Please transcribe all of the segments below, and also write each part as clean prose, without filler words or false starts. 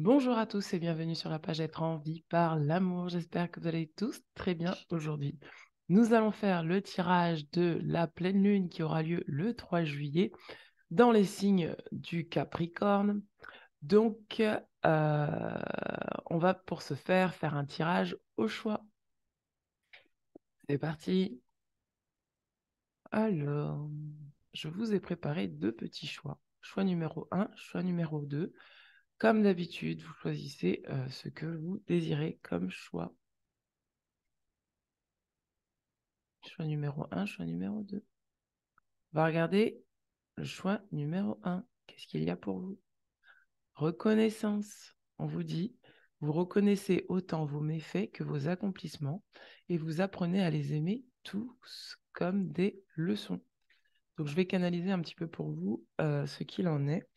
Bonjour à tous et bienvenue sur la page Être en vie par l'amour. J'espère que vous allez tous très bien aujourd'hui. Nous allons faire le tirage de la pleine lune qui aura lieu le 3 juillet dans les signes du Capricorne. Donc, on va pour ce faire un tirage au choix. C'est parti. Alors, je vous ai préparé deux petits choix. Choix numéro 1, choix numéro 2. Comme d'habitude, vous choisissez ce que vous désirez comme choix. Choix numéro 1, choix numéro 2. On va regarder le choix numéro 1. Qu'est-ce qu'il y a pour vous? Reconnaissance. On vous dit, vous reconnaissez autant vos méfaits que vos accomplissements et vous apprenez à les aimer tous comme des leçons. Donc, je vais canaliser un petit peu pour vous ce qu'il en est.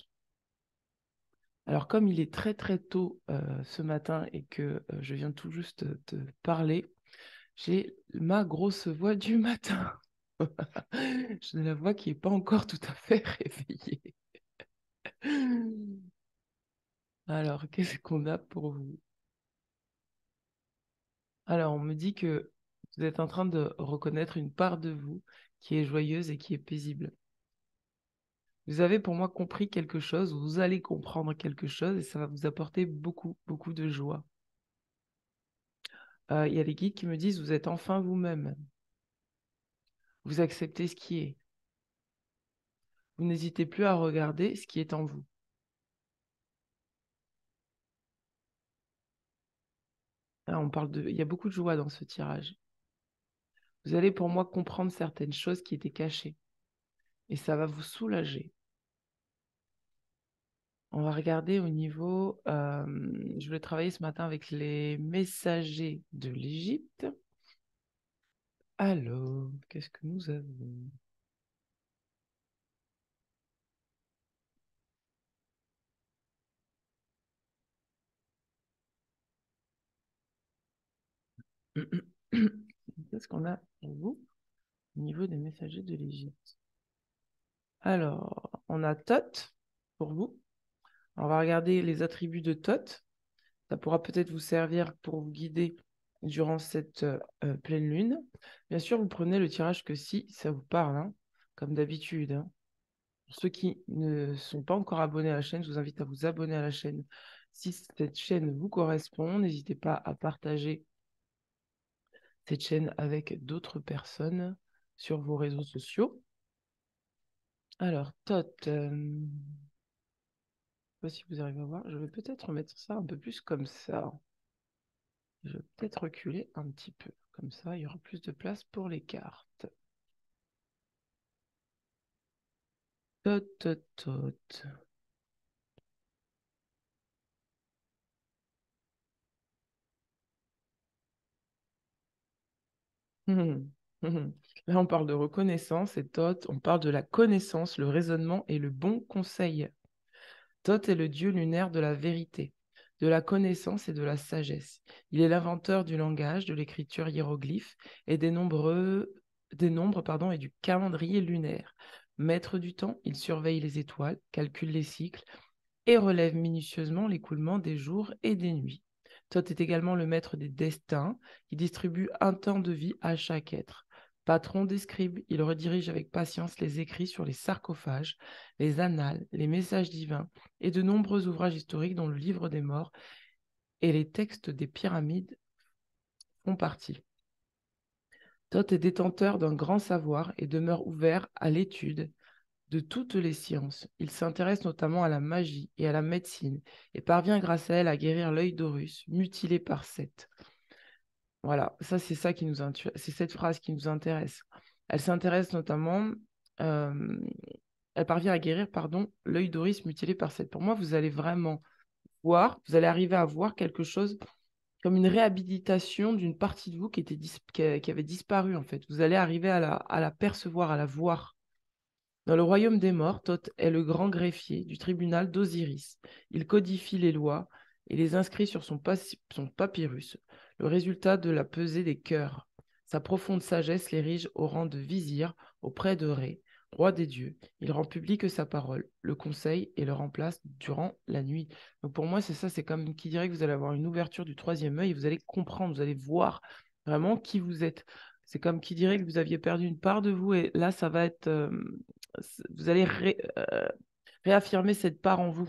Alors, comme il est très très tôt ce matin et que je viens tout juste de parler, j'ai ma grosse voix du matin. J'ai la voix qui n'est pas encore tout à fait réveillée. Alors, qu'est-ce qu'on a pour vous? Alors, on me dit que vous êtes en train de reconnaître une part de vous qui est joyeuse et qui est paisible. Vous avez pour moi compris quelque chose, vous allez comprendre quelque chose et ça va vous apporter beaucoup, beaucoup de joie. Il y a les guides qui me disent, vous êtes enfin vous-même. Vous acceptez ce qui est. Vous n'hésitez plus à regarder ce qui est en vous. Là, il y a beaucoup de joie dans ce tirage. Vous allez pour moi comprendre certaines choses qui étaient cachées et ça va vous soulager. On va regarder au niveau, je voulais travailler ce matin avec les messagers de l'Égypte. Alors, qu'est-ce que nous avons? Qu'est-ce qu'on a pour vous au niveau des messagers de l'Égypte? Alors, on a Thoth pour vous. On va regarder les attributs de Thoth. Ça pourra peut-être vous servir pour vous guider durant cette pleine lune. Bien sûr, vous prenez le tirage que si ça vous parle, hein, comme d'habitude. Hein. Pour ceux qui ne sont pas encore abonnés à la chaîne, je vous invite à vous abonner à la chaîne. Si cette chaîne vous correspond, n'hésitez pas à partager cette chaîne avec d'autres personnes sur vos réseaux sociaux. Alors, Tot, je ne sais pas si vous arrivez à voir, je vais peut-être mettre ça un peu plus comme ça. Je vais peut-être reculer un petit peu. Comme ça, il y aura plus de place pour les cartes. Tot, tot, tot. Là, on parle de reconnaissance et Thoth, on parle de la connaissance, le raisonnement et le bon conseil. Thoth est le dieu lunaire de la vérité, de la connaissance et de la sagesse. Il est l'inventeur du langage, de l'écriture hiéroglyphe et des nombres et du calendrier lunaire. Maître du temps, il surveille les étoiles, calcule les cycles et relève minutieusement l'écoulement des jours et des nuits. Thoth est également le maître des destins, qui distribue un temps de vie à chaque être. Patron des scribes, il redirige avec patience les écrits sur les sarcophages, les annales, les messages divins et de nombreux ouvrages historiques dont le livre des morts et les textes des pyramides font partie. Thoth est détenteur d'un grand savoir et demeure ouvert à l'étude de toutes les sciences. Il s'intéresse notamment à la magie et à la médecine et parvient grâce à elle à guérir l'œil d'Horus, mutilé par Seth. Voilà, ça c'est c'est cette phrase qui nous intéresse. Elle s'intéresse notamment, euh, elle parvient à guérir, pardon, l'œil d'Horus mutilé par Seth. Pour moi, vous allez vraiment voir, vous allez arriver à voir quelque chose comme une réhabilitation d'une partie de vous qui avait disparu en fait. Vous allez arriver à la percevoir, à la voir. Dans le royaume des morts, Thoth est le grand greffier du tribunal d'Osiris. Il codifie les lois et les inscrit sur son papyrus, le résultat de la pesée des cœurs. Sa profonde sagesse l'érige au rang de vizir auprès de Ré, roi des dieux. Il rend publique sa parole, le conseil et le remplace durant la nuit. Donc pour moi, c'est ça, c'est comme qui dirait que vous allez avoir une ouverture du troisième œil, vous allez comprendre, vous allez voir vraiment qui vous êtes. C'est comme qui dirait que vous aviez perdu une part de vous et là, ça va être, vous allez réaffirmer cette part en vous.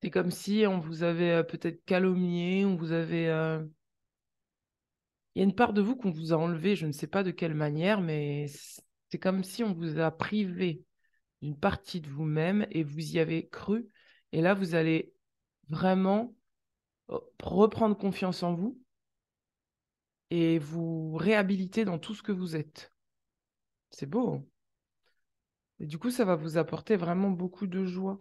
C'est comme si on vous avait peut-être calomnié, on vous avait... Il y a une part de vous qu'on vous a enlevée, je ne sais pas de quelle manière, mais c'est comme si on vous a privé d'une partie de vous-même et vous y avez cru. Et là, vous allez vraiment reprendre confiance en vous et vous réhabiliter dans tout ce que vous êtes. C'est beau, hein. Et du coup, ça va vous apporter vraiment beaucoup de joie.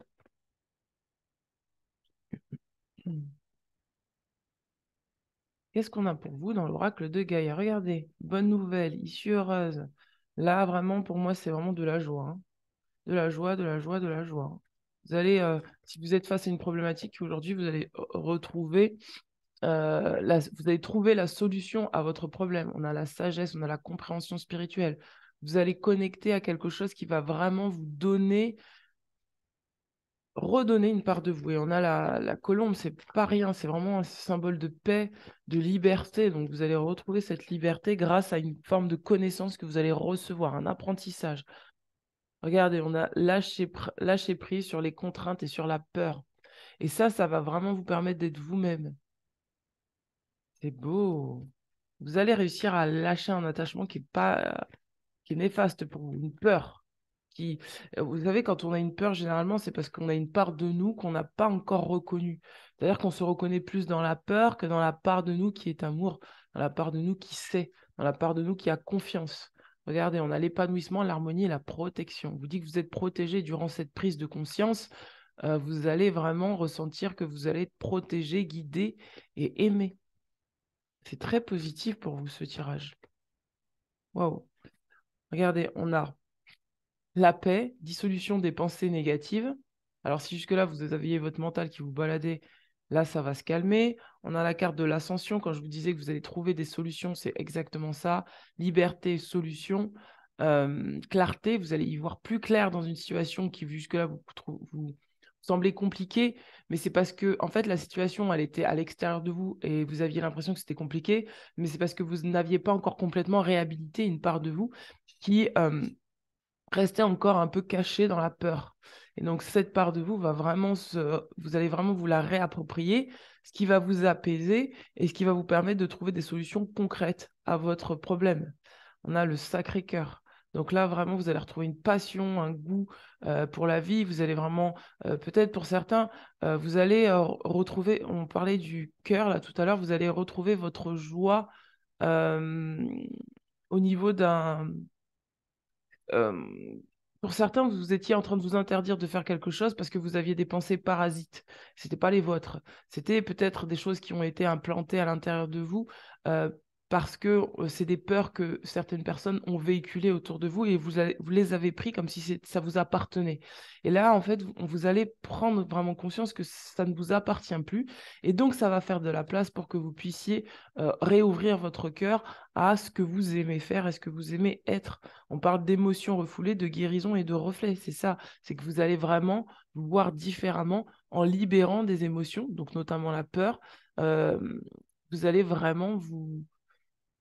Hmm. Qu'est-ce qu'on a pour vous dans l'oracle de Gaïa? Regardez, bonne nouvelle, issue heureuse. Là, vraiment, pour moi, c'est vraiment de la joie, hein. De la joie, de la joie, de la joie. Vous allez, si vous êtes face à une problématique aujourd'hui, vous allez retrouver, vous allez trouver la solution à votre problème. On a la sagesse, on a la compréhension spirituelle. Vous allez connecter à quelque chose qui va vraiment vous donner, redonner une part de vous. Et on a la colombe, c'est pas rien, c'est vraiment un symbole de paix, de liberté. Donc vous allez retrouver cette liberté grâce à une forme de connaissance que vous allez recevoir, un apprentissage. Regardez, on a lâché prise sur les contraintes et sur la peur. Et ça va vraiment vous permettre d'être vous-même. C'est beau. Vous allez réussir à lâcher un attachement qui est pas, qui est néfaste pour vous, une peur. Qui, vous savez, quand on a une peur, généralement, c'est parce qu'on a une part de nous qu'on n'a pas encore reconnue. C'est-à-dire qu'on se reconnaît plus dans la peur que dans la part de nous qui est amour, dans la part de nous qui sait, dans la part de nous qui a confiance. Regardez, on a l'épanouissement, l'harmonie et la protection. Vous dites que vous êtes protégé durant cette prise de conscience. Vous allez vraiment ressentir que vous allez être protégé, guidé et aimé. C'est très positif pour vous, ce tirage. Waouh. Regardez, on a la paix, dissolution des pensées négatives. Alors, si jusque-là, vous aviez votre mental qui vous baladait, là, ça va se calmer. On a la carte de l'ascension. Quand je vous disais que vous allez trouver des solutions, c'est exactement ça. Liberté, solution, clarté. Vous allez y voir plus clair dans une situation qui, jusque-là, vous semblait compliquée. Mais c'est parce que, en fait, la situation, elle était à l'extérieur de vous et vous aviez l'impression que c'était compliqué. Mais c'est parce que vous n'aviez pas encore complètement réhabilité une part de vous qui... rester encore un peu caché dans la peur. Et donc, cette part de vous va vraiment vous allez vraiment vous la réapproprier, ce qui va vous apaiser et ce qui va vous permettre de trouver des solutions concrètes à votre problème. On a le Sacré-Cœur. Donc là, vraiment, vous allez retrouver une passion, un goût pour la vie. Vous allez vraiment, peut-être pour certains, vous allez retrouver, on parlait du cœur là tout à l'heure, vous allez retrouver votre joie euh, au niveau d'un euh, pour certains, vous étiez en train de vous interdire de faire quelque chose parce que vous aviez des pensées parasites. C'était pas les vôtres. C'était peut-être des choses qui ont été implantées à l'intérieur de vous euh, parce que c'est des peurs que certaines personnes ont véhiculées autour de vous et vous les avez pris comme si ça vous appartenait. Et là, en fait, vous allez prendre vraiment conscience que ça ne vous appartient plus. Et donc, ça va faire de la place pour que vous puissiez réouvrir votre cœur à ce que vous aimez faire et ce que vous aimez être. On parle d'émotions refoulées, de guérison et de reflets. C'est ça. C'est que vous allez vraiment vous voir différemment en libérant des émotions, donc notamment la peur. Euh, vous allez vraiment vous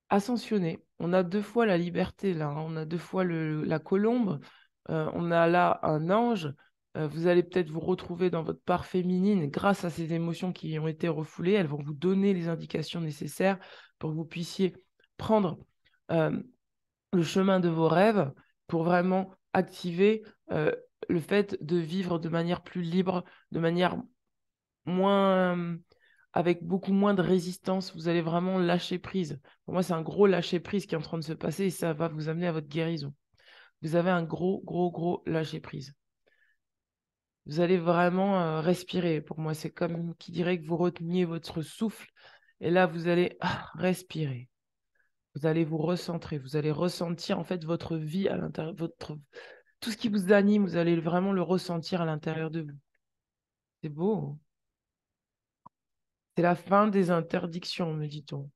ascensionner. On a deux fois la liberté là, hein. On a deux fois la colombe. On a là un ange. Vous allez peut-être vous retrouver dans votre part féminine grâce à ces émotions qui ont été refoulées. Elles vont vous donner les indications nécessaires pour que vous puissiez prendre euh, le chemin de vos rêves pour vraiment activer le fait de vivre de manière plus libre, de manière moins, avec beaucoup moins de résistance. Vous allez vraiment lâcher prise. Pour moi, c'est un gros lâcher prise qui est en train de se passer et ça va vous amener à votre guérison. Vous avez un gros, gros, gros lâcher prise. Vous allez vraiment respirer. Pour moi, c'est comme qui dirait que vous reteniez votre souffle et là, vous allez respirer. Vous allez vous recentrer, vous allez ressentir en fait votre vie à l'intérieur, tout ce qui vous anime, vous allez vraiment le ressentir à l'intérieur de vous. C'est beau, hein. C'est la fin des interdictions, me dit-on.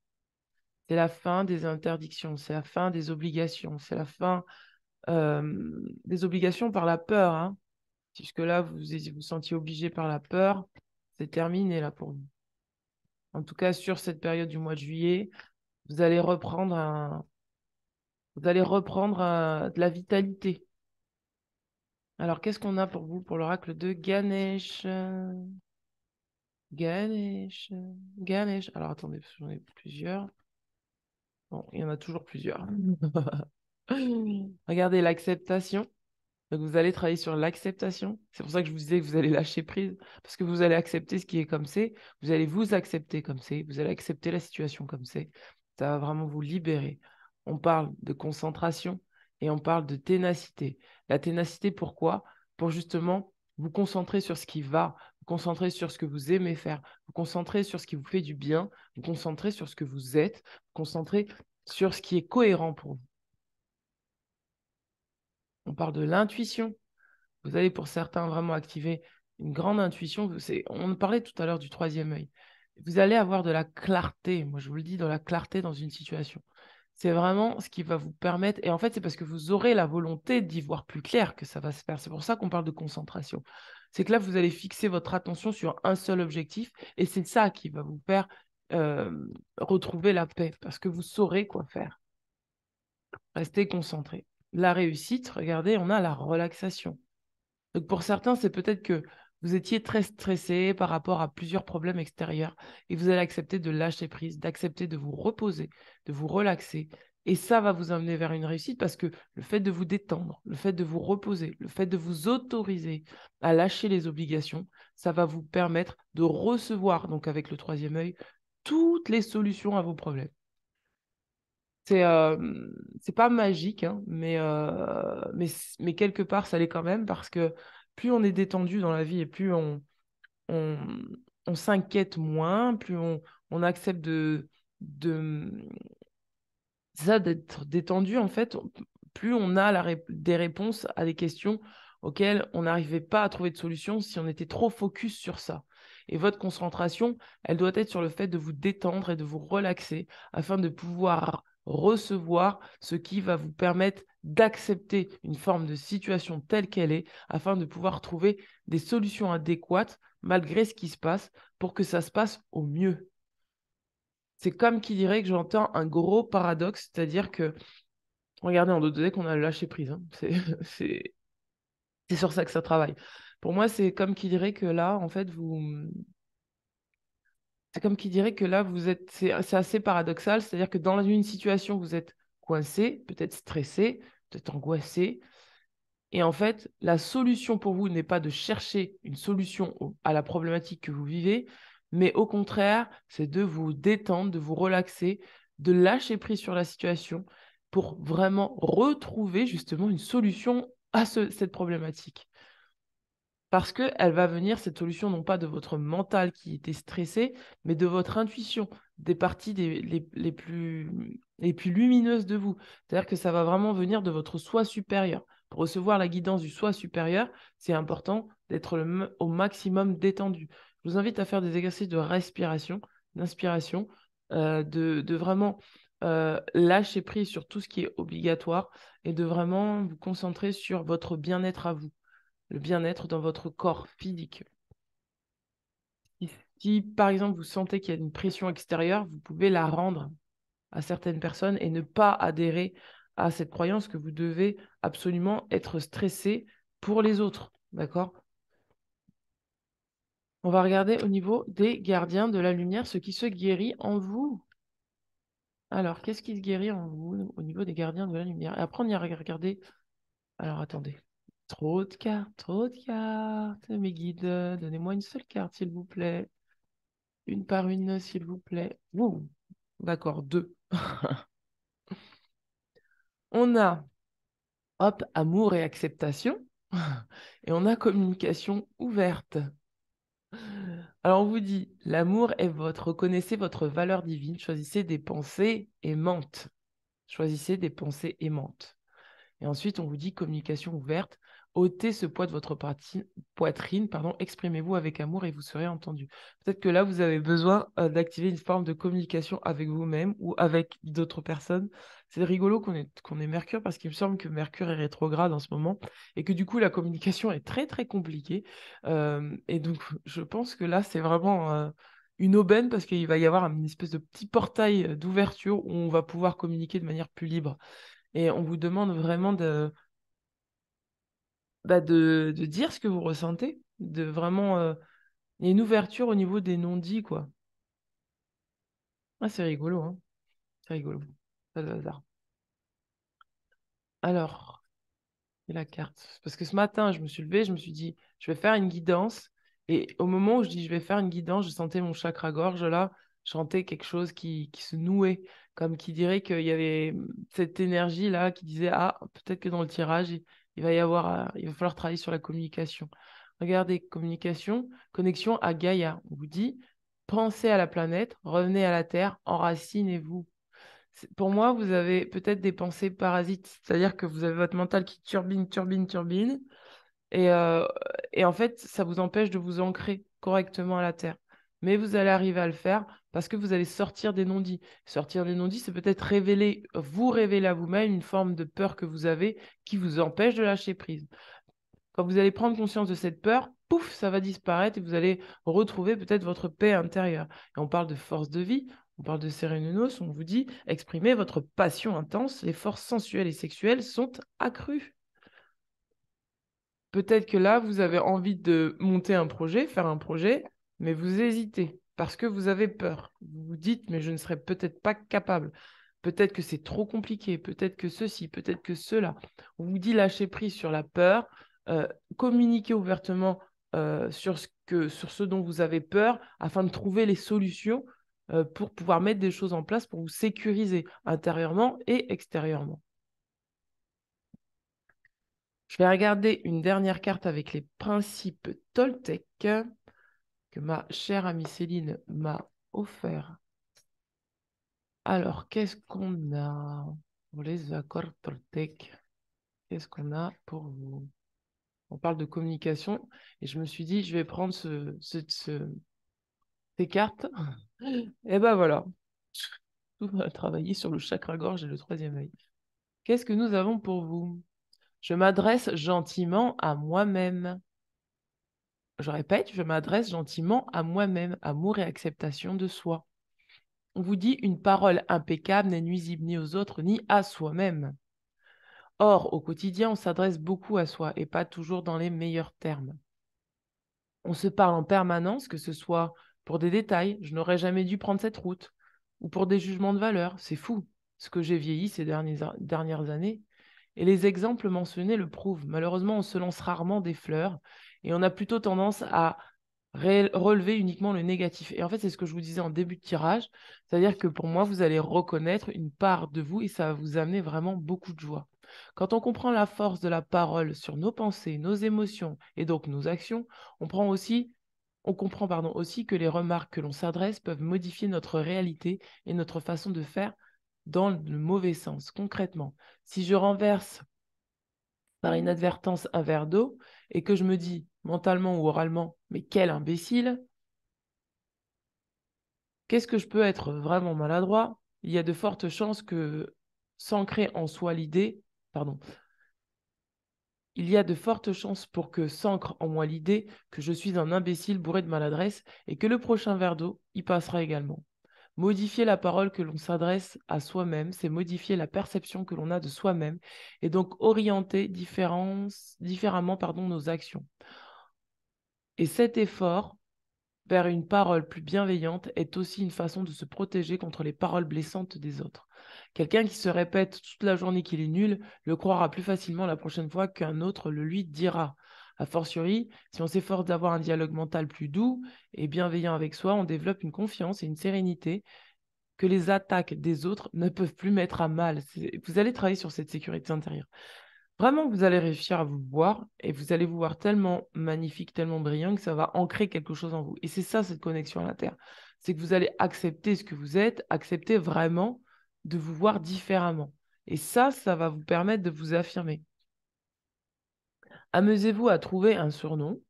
C'est la fin des interdictions, c'est la fin des obligations, c'est la fin des obligations par la peur, hein. Jusque-là, vous vous sentiez obligé par la peur, c'est terminé là pour vous. En tout cas, sur cette période du mois de juillet, vous allez reprendre, de la vitalité. Alors, qu'est-ce qu'on a pour vous pour l'oracle de Ganesh? Ganesh, Ganesh. Alors, attendez, parce que j'en ai plusieurs. Bon, il y en a toujours plusieurs. Regardez l'acceptation. Donc, vous allez travailler sur l'acceptation. C'est pour ça que je vous disais que vous allez lâcher prise, parce que vous allez accepter ce qui est comme c'est. Vous allez vous accepter comme c'est. Vous allez accepter la situation comme c'est. Ça va vraiment vous libérer. On parle de concentration et on parle de ténacité. La ténacité, pourquoi? Pour justement vous concentrer sur ce qui va, vous concentrer sur ce que vous aimez faire, vous concentrer sur ce qui vous fait du bien, vous concentrer sur ce que vous êtes, vous concentrer sur ce qui est cohérent pour vous. On parle de l'intuition. Vous allez pour certains vraiment activer une grande intuition. On parlait tout à l'heure du troisième œil. Vous allez avoir de la clarté. Moi, je vous le dis, de la clarté dans une situation. C'est vraiment ce qui va vous permettre. Et en fait, c'est parce que vous aurez la volonté d'y voir plus clair que ça va se faire. C'est pour ça qu'on parle de concentration. C'est que là, vous allez fixer votre attention sur un seul objectif. Et c'est ça qui va vous faire retrouver la paix. Parce que vous saurez quoi faire. Restez concentré. La réussite, regardez, on a la relaxation. Donc pour certains, c'est peut-être que vous étiez très stressé par rapport à plusieurs problèmes extérieurs et vous allez accepter de lâcher prise, d'accepter de vous reposer, de vous relaxer. Et ça va vous amener vers une réussite parce que le fait de vous détendre, le fait de vous reposer, le fait de vous autoriser à lâcher les obligations, ça va vous permettre de recevoir, donc avec le troisième œil, toutes les solutions à vos problèmes. C'est pas magique, hein, mais quelque part, ça l'est quand même parce que plus on est détendu dans la vie et plus on, on s'inquiète moins, plus on accepte de, ça, d'être détendu, en fait, plus on a des réponses à des questions auxquelles on n'arrivait pas à trouver de solution si on était trop focus sur ça. Et votre concentration, elle doit être sur le fait de vous détendre et de vous relaxer afin de pouvoir recevoir ce qui va vous permettre d'accepter une forme de situation telle qu'elle est afin de pouvoir trouver des solutions adéquates malgré ce qui se passe pour que ça se passe au mieux. C'est comme qui dirait que j'entends un gros paradoxe, c'est-à-dire que, regardez, on doit donner qu'on a lâché prise, hein. C'est c'est sur ça que ça travaille. Pour moi, c'est comme qui dirait que là, en fait, c'est comme qui dirait que là, c'est assez paradoxal, c'est-à-dire que dans une situation, vous êtes coincé, peut-être stressé, peut-être angoissé, et en fait, la solution pour vous n'est pas de chercher une solution à la problématique que vous vivez, mais au contraire, c'est de vous détendre, de vous relaxer, de lâcher prise sur la situation pour vraiment retrouver justement une solution à cette problématique. Parce qu'elle va venir, cette solution, non pas de votre mental qui était stressé, mais de votre intuition, des parties les plus lumineuses de vous. C'est-à-dire que ça va vraiment venir de votre soi supérieur. Pour recevoir la guidance du soi supérieur, c'est important d'être au maximum détendu. Je vous invite à faire des exercices de respiration, d'inspiration, de vraiment lâcher prise sur tout ce qui est obligatoire et de vraiment vous concentrer sur votre bien-être à vous, le bien-être dans votre corps physique. Si, par exemple, vous sentez qu'il y a une pression extérieure, vous pouvez la rendre à certaines personnes et ne pas adhérer à cette croyance que vous devez absolument être stressé pour les autres. D'accord? On va regarder au niveau des gardiens de la lumière, ce qui se guérit en vous. Alors, qu'est-ce qui se guérit en vous au niveau des gardiens de la lumière? Et après, on ira regarder. Alors, attendez. Trop de cartes, trop de cartes. Mes guides, donnez-moi une seule carte, s'il vous plaît. Une par une, s'il vous plaît. Ouh, d'accord, deux. On a, hop, amour et acceptation. Et on a communication ouverte. Alors, on vous dit, l'amour est votre, reconnaissez votre valeur divine, choisissez des pensées aimantes. Choisissez des pensées aimantes. Et ensuite, on vous dit communication ouverte. ôtez ce poids de votre poitrine, exprimez-vous avec amour et vous serez entendu. Peut-être que là, vous avez besoin d'activer une forme de communication avec vous-même ou avec d'autres personnes. C'est rigolo qu'on ait Mercure parce qu'il me semble que Mercure est rétrograde en ce moment et que du coup, la communication est très, très compliquée. Et donc, je pense que là, c'est vraiment une aubaine parce qu'il va y avoir une espèce de petit portail d'ouverture où on va pouvoir communiquer de manière plus libre. Et on vous demande vraiment de dire ce que vous ressentez, de vraiment... il y a une ouverture au niveau des non-dits, quoi. Ah, c'est rigolo, hein. C'est rigolo. Pas de hasard. Alors, et la carte. Parce que ce matin, je me suis levée, je me suis dit, je vais faire une guidance. Et au moment où je dis, je vais faire une guidance, je sentais mon chakra-gorge, là, je sentais quelque chose qui se nouait, comme qui dirait qu'il y avait cette énergie-là qui disait, ah, peut-être que dans le tirage, il va y avoir, il va falloir travailler sur la communication. Regardez, communication, connexion à Gaïa. On vous dit, pensez à la planète, revenez à la Terre, enracinez-vous. Pour moi, vous avez peut-être des pensées parasites, c'est-à-dire que vous avez votre mental qui turbine, turbine, turbine, et, euh, et en fait, ça vous empêche de vous ancrer correctement à la Terre. Mais vous allez arriver à le faire parce que vous allez sortir des non-dits. Sortir des non-dits, c'est peut-être vous révéler à vous-même une forme de peur que vous avez qui vous empêche de lâcher prise. Quand vous allez prendre conscience de cette peur, pouf, ça va disparaître et vous allez retrouver peut-être votre paix intérieure. Et on parle de force de vie, on parle de sérénunos, on vous dit, exprimez votre passion intense, les forces sensuelles et sexuelles sont accrues. Peut-être que là, vous avez envie de monter un projet, faire un projet, mais vous hésitez parce que vous avez peur. Vous vous dites, mais je ne serai peut-être pas capable. Peut-être que c'est trop compliqué, peut-être que ceci, peut-être que cela. On vous dit lâcher prise sur la peur, euh, communiquer ouvertement sur ce dont vous avez peur afin de trouver les solutions pour pouvoir mettre des choses en place pour vous sécuriser intérieurement et extérieurement. Je vais regarder une dernière carte avec les principes Toltec que ma chère amie Céline m'a offert. Alors, qu'est-ce qu'on a pour les accords Toltec? Qu'est-ce qu'on a pour vous? On parle de communication et je me suis dit, je vais prendre ces cartes. Et ben voilà, tout va travailler sur le chakra-gorge et le troisième œil. Qu'est-ce que nous avons pour vous? Je m'adresse gentiment à moi-même. Je répète, je m'adresse gentiment à moi-même, amour et acceptation de soi. On vous dit une parole impeccable n'est nuisible ni aux autres ni à soi-même. Or, au quotidien, on s'adresse beaucoup à soi et pas toujours dans les meilleurs termes. On se parle en permanence, que ce soit pour des détails, je n'aurais jamais dû prendre cette route, ou pour des jugements de valeur, c'est fou, ce que j'ai vieilli ces dernières années. Et les exemples mentionnés le prouvent. Malheureusement, on se lance rarement des fleurs et on a plutôt tendance à relever uniquement le négatif. Et en fait, c'est ce que je vous disais en début de tirage, c'est-à-dire que pour moi, vous allez reconnaître une part de vous et ça va vous amener vraiment beaucoup de joie. Quand on comprend la force de la parole sur nos pensées, nos émotions et donc nos actions, on comprend aussi que les remarques que l'on s'adresse peuvent modifier notre réalité et notre façon de faire dans le mauvais sens. Concrètement, si je renverse par inadvertance un verre d'eau et que je me dis mentalement ou oralement, mais quel imbécile, qu'est-ce que je peux être vraiment maladroit? Il y a de fortes chances que s'ancrer en soi l'idée, pardon, il y a de fortes chances pour que s'ancre en moi l'idée que je suis un imbécile bourré de maladresse et que le prochain verre d'eau y passera également. Modifier la parole que l'on s'adresse à soi-même, c'est modifier la perception que l'on a de soi-même et donc orienter différemment nos actions. Et cet effort vers une parole plus bienveillante est aussi une façon de se protéger contre les paroles blessantes des autres. Quelqu'un qui se répète toute la journée qu'il est nul le croira plus facilement la prochaine fois qu'un autre le lui dira. A fortiori, si on s'efforce d'avoir un dialogue mental plus doux et bienveillant avec soi, on développe une confiance et une sérénité que les attaques des autres ne peuvent plus mettre à mal. Vous allez travailler sur cette sécurité intérieure. Vraiment, vous allez réussir à vous voir et vous allez vous voir tellement magnifique, tellement brillant que ça va ancrer quelque chose en vous. Et c'est ça, cette connexion à la Terre. C'est que vous allez accepter ce que vous êtes, accepter vraiment de vous voir différemment. Et ça va vous permettre de vous affirmer. Amusez-vous à trouver un surnom,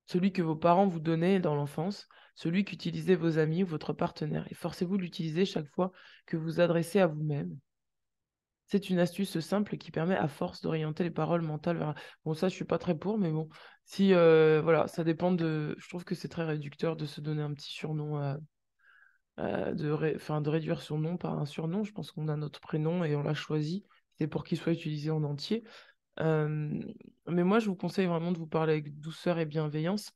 celui que vos parents vous donnaient dans l'enfance, celui qu'utilisaient vos amis ou votre partenaire, et forcez-vous de l'utiliser chaque fois que vous vous adressez à vous-même. C'est une astuce simple qui permet à force d'orienter les paroles mentales vers... Bon, ça, je suis pas très pour, mais bon, si, voilà, ça dépend de... Je trouve que c'est très réducteur de se donner un petit surnom, enfin, de réduire son nom par un surnom. Je pense qu'on a notre prénom et on l'a choisi. C'est pour qu'il soit utilisé en entier. Euh, mais moi, je vous conseille vraiment de vous parler avec douceur et bienveillance.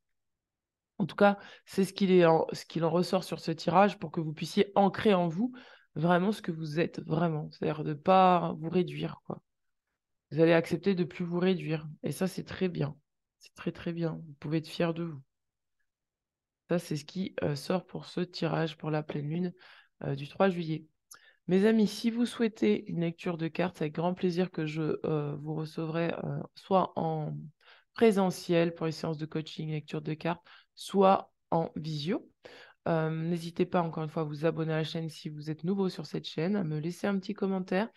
En tout cas, c'est ce qu'il en ressort sur ce tirage pour que vous puissiez ancrer en vous vraiment ce que vous êtes vraiment. C'est-à-dire de ne pas vous réduire, quoi. Vous allez accepter de plus vous réduire. Et ça, c'est très bien. C'est très, très bien. Vous pouvez être fier de vous. Ça, c'est ce qui sort pour ce tirage pour la pleine lune du 3 juillet. Mes amis, si vous souhaitez une lecture de cartes, c'est avec grand plaisir que je vous recevrai soit en présentiel pour les séances de coaching, lecture de cartes, soit en visio. N'hésitez pas encore une fois à vous abonner à la chaîne si vous êtes nouveau sur cette chaîne, à me laisser un petit commentaire.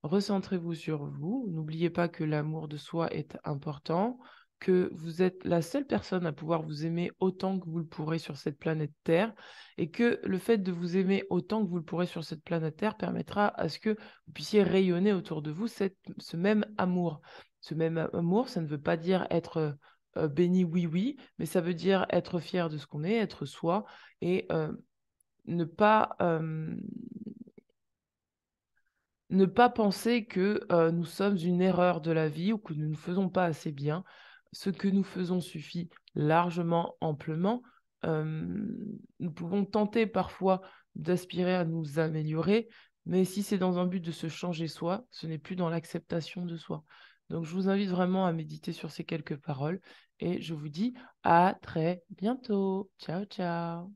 Recentrez-vous sur vous. N'oubliez pas que l'amour de soi est important, que vous êtes la seule personne à pouvoir vous aimer autant que vous le pourrez sur cette planète Terre, et que le fait de vous aimer autant que vous le pourrez sur cette planète Terre permettra à ce que vous puissiez rayonner autour de vous ce même amour. Ce même amour, ça ne veut pas dire être béni oui oui, mais ça veut dire être fier de ce qu'on est, être soi, et ne pas ne pas penser que nous sommes une erreur de la vie ou que nous ne faisons pas assez bien. Ce que nous faisons suffit largement, amplement. Euh, Nous pouvons tenter parfois d'aspirer à nous améliorer, mais si c'est dans un but de se changer soi, ce n'est plus dans l'acceptation de soi. Donc je vous invite vraiment à méditer sur ces quelques paroles et je vous dis à très bientôt. Ciao, ciao.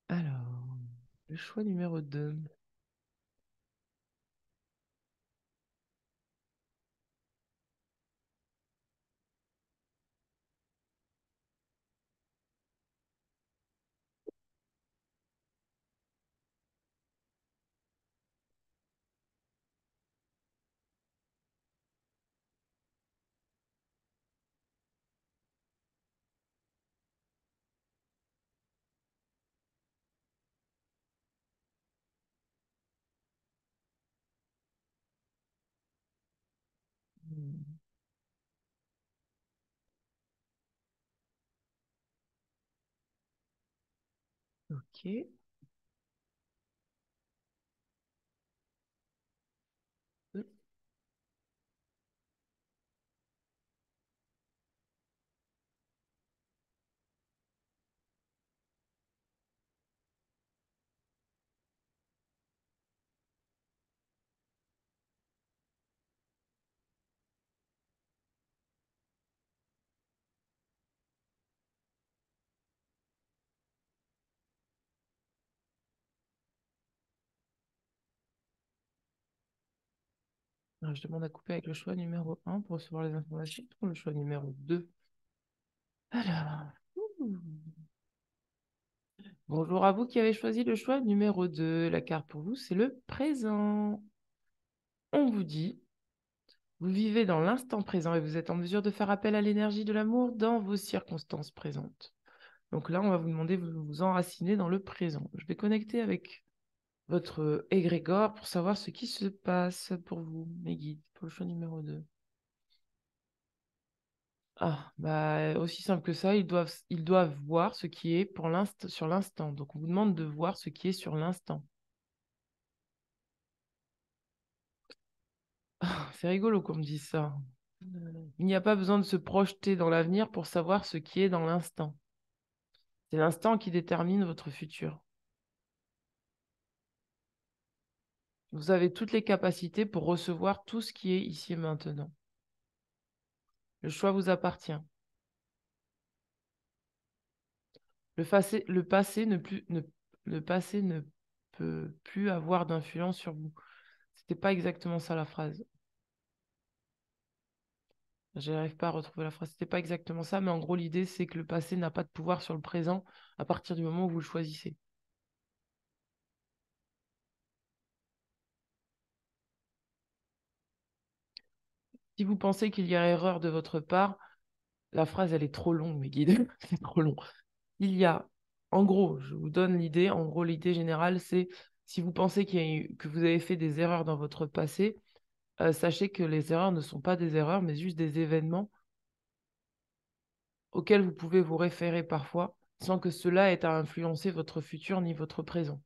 Alors, le choix numéro 2. Ok. Alors, je demande à couper avec le choix numéro 1 pour recevoir les informations pour le choix numéro 2. Alors, ouh. Bonjour à vous qui avez choisi le choix numéro 2. La carte pour vous, c'est le présent. On vous dit, vous vivez dans l'instant présent et vous êtes en mesure de faire appel à l'énergie de l'amour dans vos circonstances présentes. Donc là, on va vous demander de vous enraciner dans le présent. Je vais connecter avec votre égrégore pour savoir ce qui se passe pour vous, mes guides, pour le choix numéro 2. Ah, bah, aussi simple que ça, ils doivent voir ce qui est pour sur l'instant. Donc, on vous demande de voir ce qui est sur l'instant. Ah, c'est rigolo qu'on me dise ça. Il n'y a pas besoin de se projeter dans l'avenir pour savoir ce qui est dans l'instant. C'est l'instant qui détermine votre futur. Vous avez toutes les capacités pour recevoir tout ce qui est ici et maintenant. Le choix vous appartient. Le passé le passé ne peut plus avoir d'influence sur vous. C'était pas exactement ça la phrase. J'arrive pas à retrouver la phrase. C'était pas exactement ça, mais en gros, l'idée, c'est que le passé n'a pas de pouvoir sur le présent à partir du moment où vous le choisissez. Si vous pensez qu'il y a erreur de votre part, la phrase, elle est trop longue, mes guides, c'est trop long. Il y a, en gros, je vous donne l'idée, en gros, l'idée générale, c'est si vous pensez que vous avez fait des erreurs dans votre passé, sachez que les erreurs ne sont pas des erreurs, mais juste des événements auxquels vous pouvez vous référer parfois, sans que cela ait à influencer votre futur ni votre présent.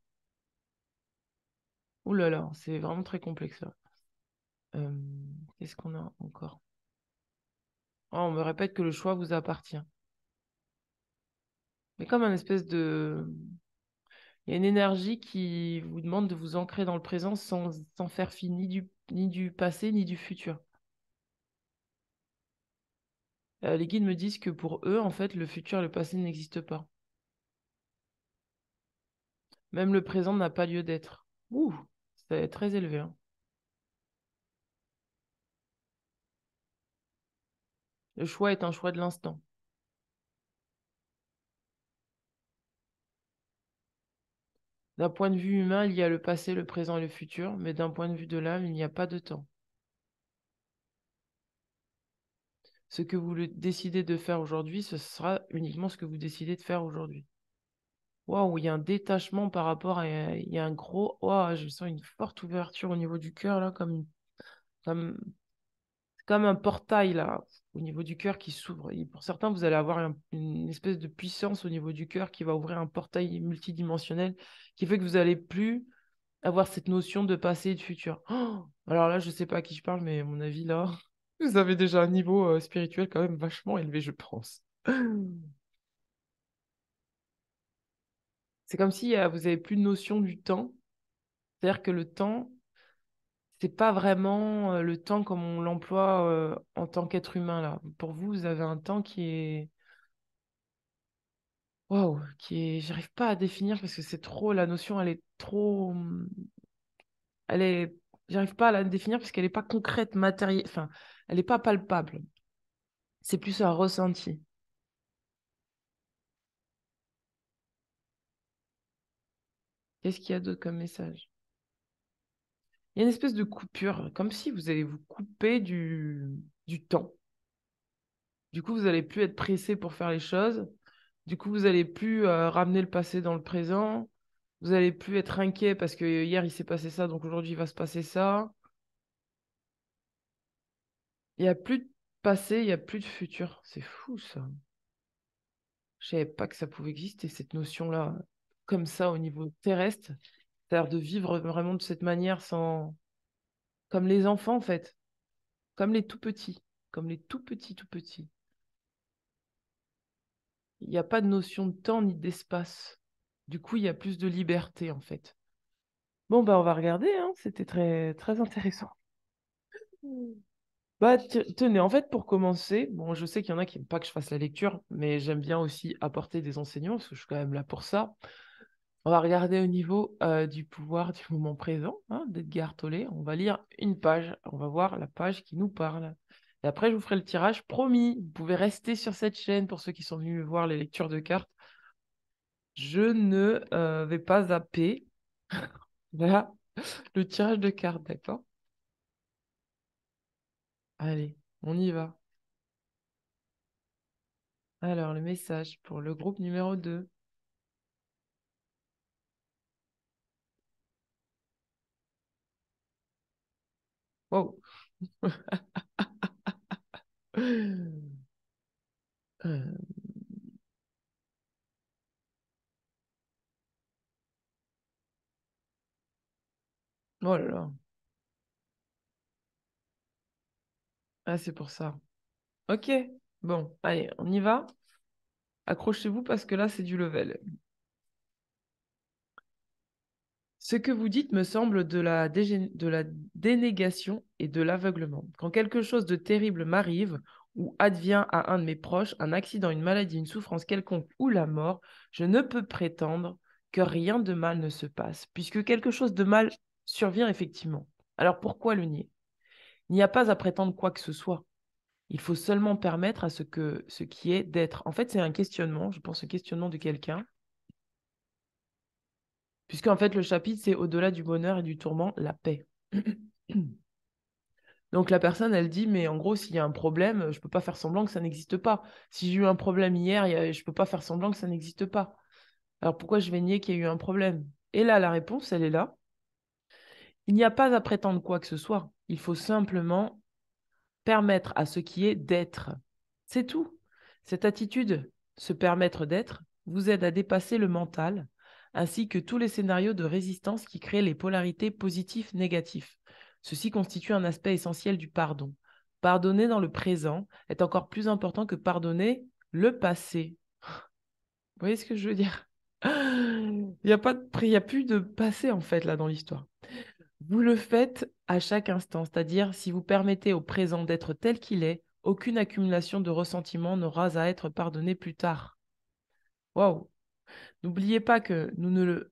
Ouh là là, c'est vraiment très complexe, ça. Euh, Qu'est-ce qu'on a encore? Oh, on me répète que le choix vous appartient. Mais comme un espèce de... Il y a une énergie qui vous demande de vous ancrer dans le présent sans faire fi ni du passé ni du futur. Les guides me disent que pour eux, en fait, le futur et le passé n'existent pas. Même le présent n'a pas lieu d'être. Ouh, c'est très élevé, hein. Le choix est un choix de l'instant. D'un point de vue humain, il y a le passé, le présent et le futur, mais d'un point de vue de l'âme, il n'y a pas de temps. Ce que vous décidez de faire aujourd'hui, ce sera uniquement ce que vous décidez de faire aujourd'hui. Waouh, il y a un détachement par rapport à... Il y a un gros... Waouh, je sens une forte ouverture au niveau du cœur, là, comme, comme un portail, là, au niveau du cœur qui s'ouvre. Et pour certains, vous allez avoir une espèce de puissance au niveau du cœur qui va ouvrir un portail multidimensionnel qui fait que vous n'allez plus avoir cette notion de passé et de futur. Oh, alors là, je sais pas à qui je parle, mais à mon avis, là, vous avez déjà un niveau spirituel quand même vachement élevé, je pense. C'est comme si vous avez plus de notion du temps. C'est-à-dire que le temps, c'est pas vraiment le temps comme on l'emploie en tant qu'être humain, là. Pour vous, vous avez un temps qui est... Waouh, qui est... J'arrive pas à définir parce que c'est trop... La notion, elle est trop... Elle est... J'arrive pas à la définir parce qu'elle n'est pas concrète, matérielle. Enfin, elle n'est pas palpable. C'est plus un ressenti. Qu'est-ce qu'il y a d'autre comme message? Il y a une espèce de coupure, comme si vous allez vous couper du temps. Du coup, vous n'allez plus être pressé pour faire les choses. Du coup, vous n'allez plus ramener le passé dans le présent. Vous n'allez plus être inquiet parce que hier, il s'est passé ça, donc aujourd'hui, il va se passer ça. Il n'y a plus de passé, il n'y a plus de futur. C'est fou, ça. Je savais pas que ça pouvait exister, cette notion-là, comme ça, au niveau terrestre. C'est-à-dire de vivre vraiment de cette manière sans... Comme les enfants, en fait. Comme les tout petits. Comme les tout petits, tout petits. Il n'y a pas de notion de temps ni d'espace. Du coup, il y a plus de liberté, en fait. Bon, bah, on va regarder, hein. C'était très, très intéressant. Bah, tenez, en fait, pour commencer, bon, je sais qu'il y en a qui n'aiment pas que je fasse la lecture, mais j'aime bien aussi apporter des enseignements, parce que je suis quand même là pour ça. On va regarder au niveau du pouvoir du moment présent, hein, d'Edgar Tolle. On va lire une page. On va voir la page qui nous parle. Et après, je vous ferai le tirage. Promis, vous pouvez rester sur cette chaîne pour ceux qui sont venus voir les lectures de cartes. Je ne vais pas zapper. Voilà, le tirage de cartes, d'accord? Allez, on y va. Alors, le message pour le groupe numéro 2. Wow. Euh, oh là là. Ah, c'est pour ça. Ok. Bon, allez, on y va. Accrochez-vous parce que là, c'est du level. Ce que vous dites me semble de la dénégation et de l'aveuglement. Quand quelque chose de terrible m'arrive ou advient à un de mes proches, un accident, une maladie, une souffrance quelconque ou la mort, je ne peux prétendre que rien de mal ne se passe, puisque quelque chose de mal survient effectivement. Alors pourquoi le nier? Il n'y a pas à prétendre quoi que ce soit. Il faut seulement permettre à ce qui est d'être. En fait, c'est un questionnement, je pense, un questionnement de quelqu'un. Puisqu'en fait, le chapitre, c'est au-delà du bonheur et du tourment, la paix. Donc la personne, elle dit, mais en gros, s'il y a un problème, je ne peux pas faire semblant que ça n'existe pas. Si j'ai eu un problème hier, je ne peux pas faire semblant que ça n'existe pas. Alors pourquoi je vais nier qu'il y a eu un problème? Et là, la réponse, elle est là. Il n'y a pas à prétendre quoi que ce soit. Il faut simplement permettre à ce qui est d'être. C'est tout. Cette attitude, se permettre d'être, vous aide à dépasser le mental, ainsi que tous les scénarios de résistance qui créent les polarités positives-négatives. Ceci constitue un aspect essentiel du pardon. Pardonner dans le présent est encore plus important que pardonner le passé. Vous voyez ce que je veux dire? Il n'y a pas il y a plus de passé en fait là dans l'histoire. Vous le faites à chaque instant, c'est-à-dire si vous permettez au présent d'être tel qu'il est, aucune accumulation de ressentiments n'aura à être pardonnée plus tard. Waouh! N'oubliez pas que nous ne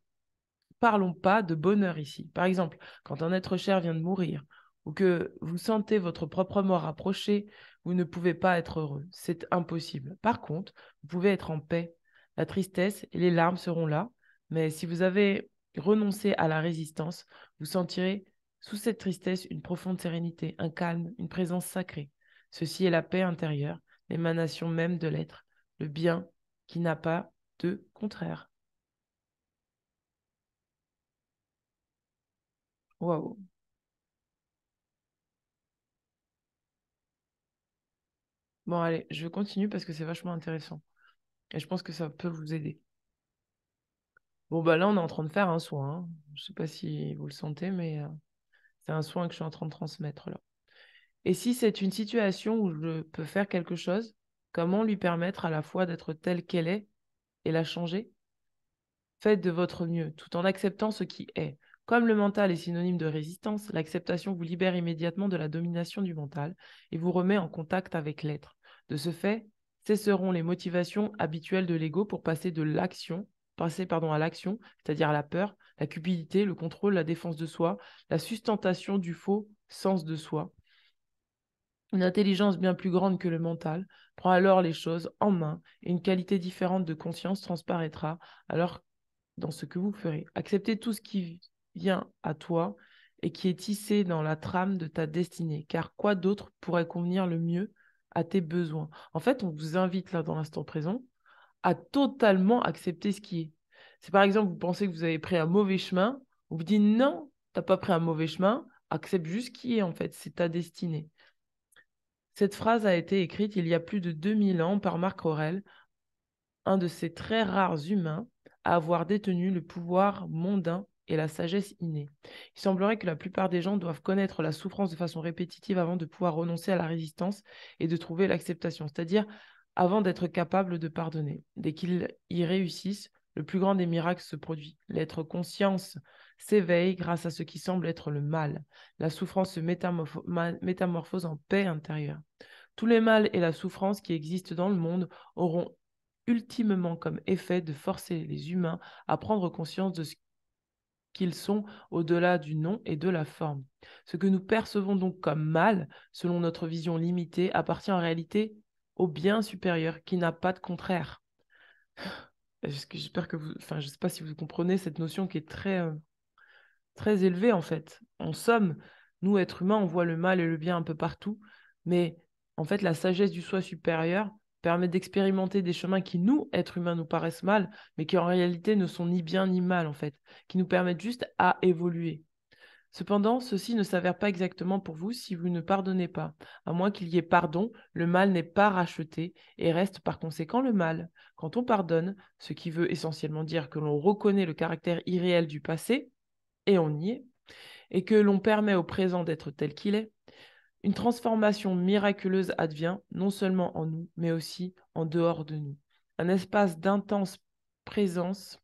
parlons pas de bonheur ici. Par exemple, quand un être cher vient de mourir ou que vous sentez votre propre mort approcher, vous ne pouvez pas être heureux. C'est impossible. Par contre, vous pouvez être en paix. La tristesse et les larmes seront là, mais si vous avez renoncé à la résistance, vous sentirez sous cette tristesse une profonde sérénité, un calme, une présence sacrée. Ceci est la paix intérieure, l'émanation même de l'être, le bien qui n'a pas de contraire. Waouh! Bon, allez, je continue parce que c'est vachement intéressant. Et je pense que ça peut vous aider. Bon, bah là, on est en train de faire un soin, hein. Je ne sais pas si vous le sentez, mais c'est un soin que je suis en train de transmettre là. Et si c'est une situation où je peux faire quelque chose, comment lui permettre à la fois d'être telle qu'elle est et la changer? Faites de votre mieux, tout en acceptant ce qui est. Comme le mental est synonyme de résistance, l'acceptation vous libère immédiatement de la domination du mental et vous remet en contact avec l'être. De ce fait, cesseront les motivations habituelles de l'ego pour passer à l'action, c'est-à-dire à la peur, la cupidité, le contrôle, la défense de soi, la sustentation du faux sens de soi. Une intelligence bien plus grande que le mental prend alors les choses en main et une qualité différente de conscience transparaîtra alors dans ce que vous ferez. Acceptez tout ce qui vient à toi et qui est tissé dans la trame de ta destinée, car quoi d'autre pourrait convenir le mieux à tes besoins? En fait, on vous invite là dans l'instant présent à totalement accepter ce qui est. Si par exemple vous pensez que vous avez pris un mauvais chemin, on vous dit non, t'as pas pris un mauvais chemin, accepte juste ce qui est en fait, c'est ta destinée. Cette phrase a été écrite il y a plus de 2000 ans par Marc Aurèle, un de ces très rares humains à avoir détenu le pouvoir mondain et la sagesse innée. Il semblerait que la plupart des gens doivent connaître la souffrance de façon répétitive avant de pouvoir renoncer à la résistance et de trouver l'acceptation, c'est-à-dire avant d'être capable de pardonner. Dès qu'ils y réussissent, le plus grand des miracles se produit. L'être conscience s'éveille grâce à ce qui semble être le mal. La souffrance se métamorphose en paix intérieure. Tous les mâles et la souffrance qui existent dans le monde auront ultimement comme effet de forcer les humains à prendre conscience de ce qu'ils sont au-delà du nom et de la forme. Ce que nous percevons donc comme mal, selon notre vision limitée, appartient en réalité au bien supérieur qui n'a pas de contraire. J'espère que vous, enfin, je ne sais pas si vous comprenez cette notion qui est très élevé en fait. En somme, nous, êtres humains, on voit le mal et le bien un peu partout, mais en fait, la sagesse du soi supérieur permet d'expérimenter des chemins qui, nous, êtres humains, nous paraissent mal, mais qui en réalité ne sont ni bien ni mal en fait, qui nous permettent juste à évoluer. Cependant, ceci ne s'avère pas exactement pour vous si vous ne pardonnez pas. À moins qu'il y ait pardon, le mal n'est pas racheté et reste par conséquent le mal. Quand on pardonne, ce qui veut essentiellement dire que l'on reconnaît le caractère irréel du passé, et on y est, et que l'on permet au présent d'être tel qu'il est, une transformation miraculeuse advient non seulement en nous, mais aussi en dehors de nous. Un espace d'intense présence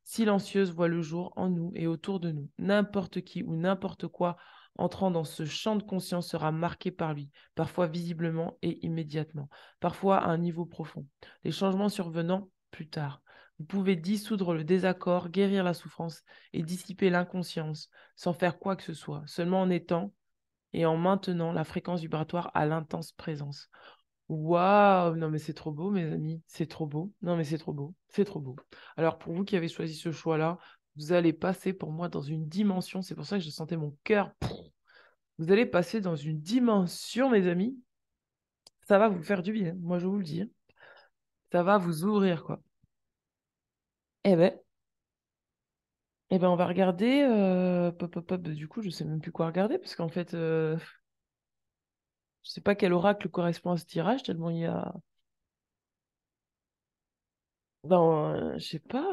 silencieuse voit le jour en nous et autour de nous. N'importe qui ou n'importe quoi entrant dans ce champ de conscience sera marqué par lui, parfois visiblement et immédiatement, parfois à un niveau profond. Les changements survenant plus tard. Vous pouvez dissoudre le désaccord, guérir la souffrance et dissiper l'inconscience sans faire quoi que ce soit, seulement en étant et en maintenant la fréquence vibratoire à l'intense présence. Waouh, non mais c'est trop beau, mes amis, c'est trop beau. Non mais c'est trop beau, c'est trop beau. Alors pour vous qui avez choisi ce choix-là, vous allez passer pour moi dans une dimension, c'est pour ça que je sentais mon cœur Vous allez passer dans une dimension, mes amis. Ça va vous faire du bien, moi je vous le dis, hein. Ça va vous ouvrir, quoi. Eh ben, on va regarder. Du coup, je sais même plus quoi regarder parce qu'en fait, je sais pas quel oracle correspond à ce tirage tellement il y a. Non, je sais pas.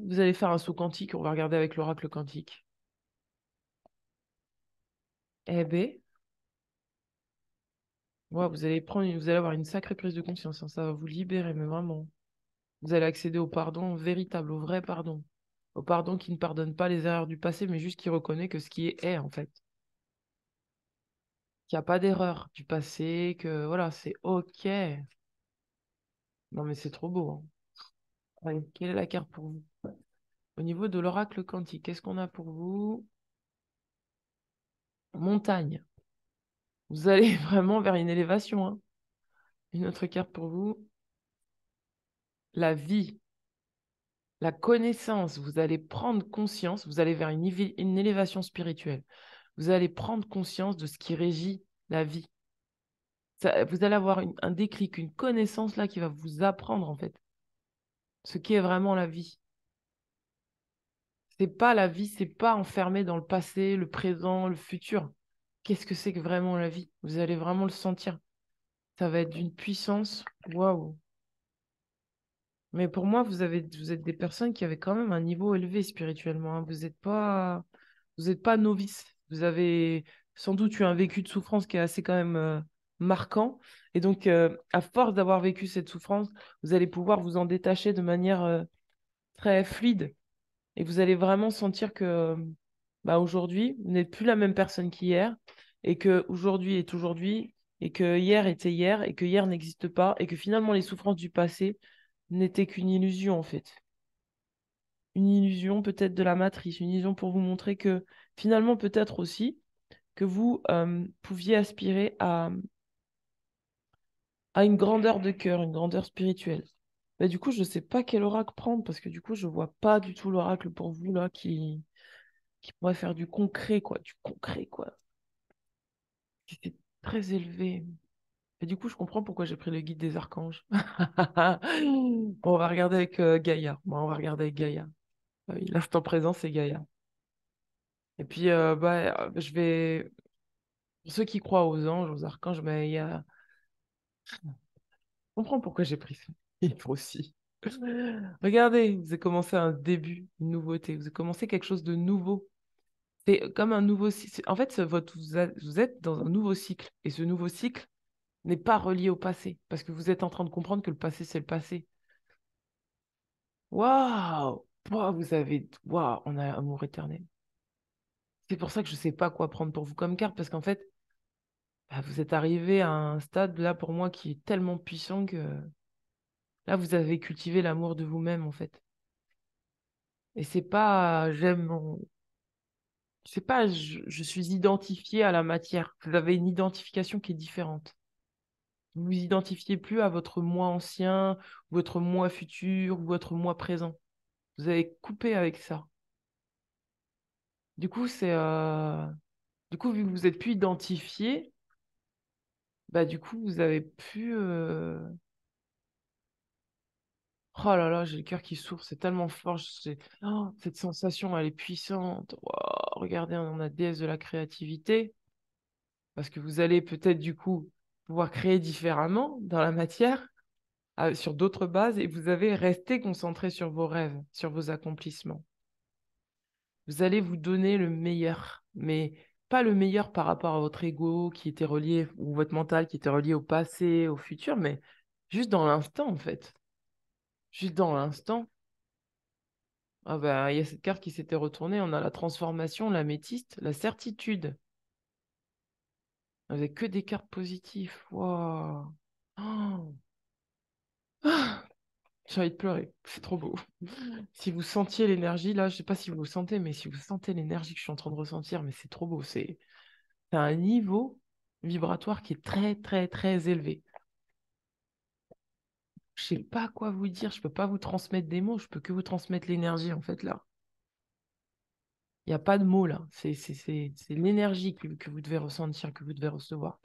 Vous allez faire un saut quantique. On va regarder avec l'oracle quantique. Eh ben, ouais, vous allez avoir une sacrée prise de conscience, hein. Ça va vous libérer, mais vraiment. Vous allez accéder au pardon véritable, au vrai pardon. Au pardon qui ne pardonne pas les erreurs du passé, mais juste qui reconnaît que ce qui est, en fait. Qu'il n'y a pas d'erreur du passé, que voilà, c'est OK. Non, mais c'est trop beau, hein. Allez, quelle est la carte pour vous? Au niveau de l'oracle quantique, qu'est-ce qu'on a pour vous? Montagne. Vous allez vraiment vers une élévation, hein. Une autre carte pour vous. La vie, la connaissance. Vous allez prendre conscience, vous allez vers une élévation spirituelle. Vous allez prendre conscience de ce qui régit la vie. Vous allez avoir un déclic, une connaissance là qui va vous apprendre en fait ce qu'est vraiment la vie. C'est pas la vie, c'est pas enfermé dans le passé, le présent, le futur. Qu'est-ce que c'est que vraiment la vie? Vous allez vraiment le sentir. Ça va être d'une puissance. Waouh! Mais pour moi, vous êtes des personnes qui avaient quand même un niveau élevé spirituellement, hein. Vous êtes pas novice. Vous avez sans doute eu un vécu de souffrance qui est assez quand même marquant. Et donc, à force d'avoir vécu cette souffrance, vous allez pouvoir vous en détacher de manière très fluide. Et vous allez vraiment sentir que bah, aujourd'hui, vous n'êtes plus la même personne qu'hier. Et que aujourd'hui est aujourd'hui. Et que hier était hier. Et que hier n'existe pas. Et que finalement, les souffrances du passé n'était qu'une illusion en fait. Une illusion peut-être de la matrice, une illusion pour vous montrer que finalement peut-être aussi que vous pouviez aspirer à une grandeur de cœur, une grandeur spirituelle. Bah, du coup, je ne sais pas quel oracle prendre parce que du coup, je vois pas du tout l'oracle pour vous là qui pourrait faire du concret, quoi, du concret, quoi. C'était très élevé. Et du coup, je comprends pourquoi j'ai pris le guide des archanges. Bon, on va regarder avec Gaïa. Bon, on va regarder avec Gaïa. Ah oui, l'instant présent, c'est Gaïa. Et puis, je vais. Pour ceux qui croient aux anges, aux archanges, mais il y a. Je comprends pourquoi j'ai pris ce livre aussi. Regardez, vous avez commencé un début, une nouveauté. Vous avez commencé quelque chose de nouveau. C'est comme un nouveau cycle. En fait, vous êtes dans un nouveau cycle. Et ce nouveau cycle n'est pas relié au passé. Parce que vous êtes en train de comprendre que le passé, c'est le passé. Waouh! Waouh, Waouh, on a amour éternel. C'est pour ça que je ne sais pas quoi prendre pour vous comme carte. Parce qu'en fait, bah, vous êtes arrivé à un stade là pour moi qui est tellement puissant que là vous avez cultivé l'amour de vous-même en fait. Et c'est pas c'est pas je suis identifié à la matière. Vous avez une identification qui est différente. Vous vous identifiez plus à votre moi ancien, ou votre moi futur, ou votre moi présent. Vous avez coupé avec ça. Du coup, vu que vous êtes plus identifié, bah du coup vous avez plus Oh là là, j'ai le cœur qui souffre, c'est tellement fort. Cette sensation, elle est puissante. Waouh, regardez, on a déesse de la créativité, parce que vous allez peut-être du coup pouvoir créer différemment dans la matière, sur d'autres bases, et vous avez resté concentré sur vos rêves, sur vos accomplissements. Vous allez vous donner le meilleur, mais pas le meilleur par rapport à votre ego qui était relié, ou votre mental qui était relié au passé, au futur, mais juste dans l'instant en fait. Juste dans l'instant. Ah bah, il y a cette carte qui s'était retournée. On a la transformation, l'améthyste, la certitude. Avec que des cartes positives. Waouh. Oh. Ah, j'ai envie de pleurer. C'est trop beau. Si vous sentiez l'énergie, là, je sais pas si vous le sentez, mais si vous sentez l'énergie que je suis en train de ressentir, mais c'est trop beau. C'est un niveau vibratoire qui est très, très, très élevé. Je sais pas quoi vous dire. Je peux pas vous transmettre des mots. Je peux que vous transmettre l'énergie, en fait, là. Il n'y a pas de mots là. C'est l'énergie que vous devez ressentir, que vous devez recevoir.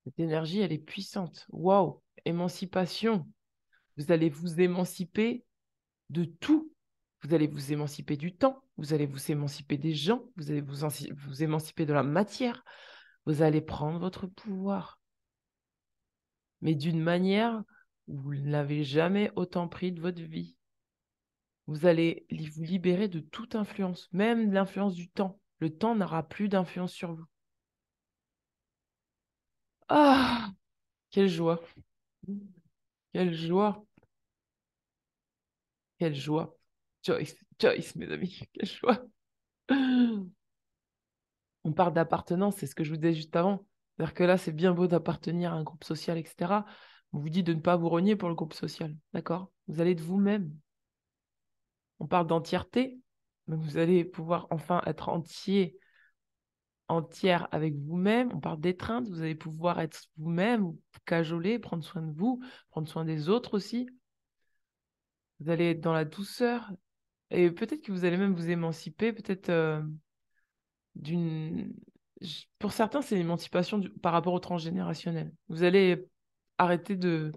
Cette énergie, elle est puissante. Waouh! Émancipation. Vous allez vous émanciper de tout. Vous allez vous émanciper du temps. Vous allez vous émanciper des gens. Vous allez vous émanciper de la matière. Vous allez prendre votre pouvoir. Mais d'une manière où vous ne l'avez jamais autant pris de votre vie. Vous allez vous libérer de toute influence, même de l'influence du temps. Le temps n'aura plus d'influence sur vous. Ah, quelle joie! Quelle joie! Quelle joie! Joyce, Joyce, mes amis, quelle joie! On parle d'appartenance, c'est ce que je vous disais juste avant. C'est-à-dire que là, c'est bien beau d'appartenir à un groupe social, etc. On vous dit de ne pas vous renier pour le groupe social, d'accord? Vous allez être vous-même. On parle d'entièreté, donc vous allez pouvoir enfin être entier, entière avec vous-même. On parle d'étreinte, vous allez pouvoir être vous-même, vous cajoler, prendre soin de vous, prendre soin des autres aussi. Vous allez être dans la douceur et peut-être que vous allez même vous émanciper, peut-être d'une... Pour certains, c'est l'émancipation par rapport au transgénérationnel. Vous allez arrêter de